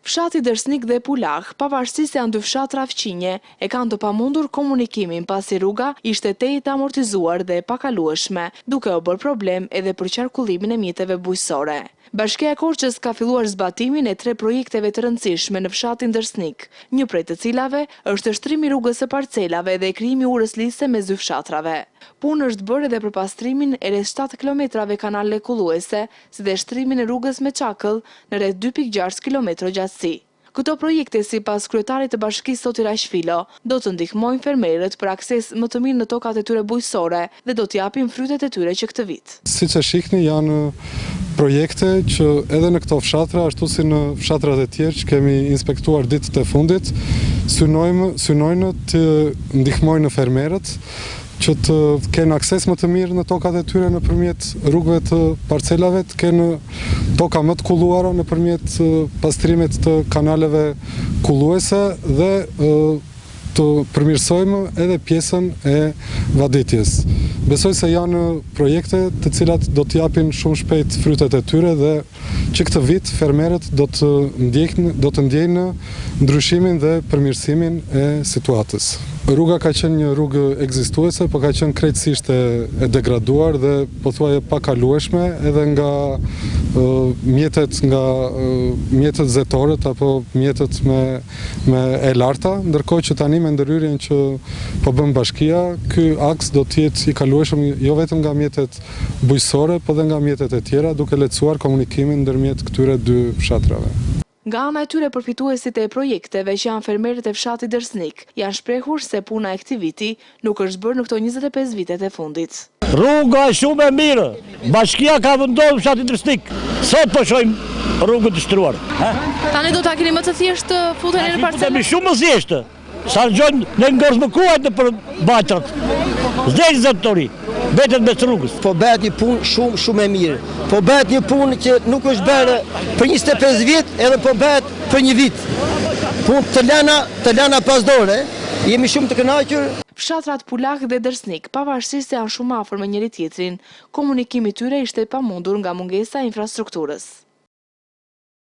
Fshati Dersnik dhe Pulak, pavarësisht se janë dy fshatra fqinje, e kanë të pamundur komunikimin pasi rruga ishte tejet amortizuar dhe pakalueshme, duke u bërë problem edhe për qarkullimin e mjeteve bujqësore. Bashkia e Korçës ka filluar zbatimin e 3 projekteve të rëndësishme në fshatin Dersnik, një prej të cilave është shtrimi i rrugës së parcelave dhe krijimi i urës lise mes dy fshatrave. Punë është bërë edhe për pastrimin e rreth 7 kilometrave kanal lëkulluese, si dhe shtrimin e rrugës me çakëll në rreth 2.6 kilometra gjatësi. Këto projekte, sipas kryetarit të bashkisë Soti Raqfilo, do të ndihmojnë fermerët për akses më të mirë në tokat e tyre bujqësore dhe do t'japin frytet e tyre që këtë vit. Siç e shihni, janë projekte që edhe në këto fshatra, ashtu si në fshatrat e tjerë që kemi inspektuar ditët e fundit, synojnë të ndihmojnë fermerët që të kenë akses më të mirë në tokat e tyre nëpërmjet rrugëve të parcelave, të kenë toka më të kulluara nëpërmjet pastrimit të kanaleve kulluese dhe të përmirësojmë edhe pjesën e vaditjes. Besoj se janë projekte të cilat do të japin shumë shpejt frytet e tyre dhe që këtë vit fermerët do të ndjejnë ndryshimin dhe përmirësimin e situatës. Rruga ka qenë një rrugë ekzistuese, por ka qenë krejtësisht e degraduar dhe pothuaje pakalueshme edhe nga mjetet zetoret apo mjetet me e larta, ndërkohë që tani me ndërhyrjen që po bën bashkia, ky aks do të jetë i kalueshëm jo vetëm nga mjetet bujqësore, por edhe nga mjetet e tjera, duke lehtësuar komunikimin ndërmjet këtyre dy fshatrave. Nga ana e tyre përfituesit e projekteve që janë fermerët e fshatit Dersnik, janë shprehur se puna e këtij viti nuk është bërë në këto 25 vitet e fundit. Rruga është shumë e mirë. Bashkia ka vendosur fshatin Dersnik. Sot po shohim rrugën të shtruar. Tani do ta keni më të thjeshtë futjen në parcelë? Kemi shumë më thjeshtë. Sa gjojnë në ngërzmëkuajt në për bajtrat. Zdejnë zëtori. Vetet me rrugës. Po bëhet një punë shumë e mirë. Po bëhet një punë që nuk është bërë për 25 vjet, edhe po bëhet për një vit. Punë të lëna pasdore. Jemi shumë të kënaqur. Fshatrat Pulak dhe Dersnik, pavarësisht se janë shumë afër me njëri tjetrin, komunikimi i tyre ishte pamundur nga mungesa e infrastrukturës.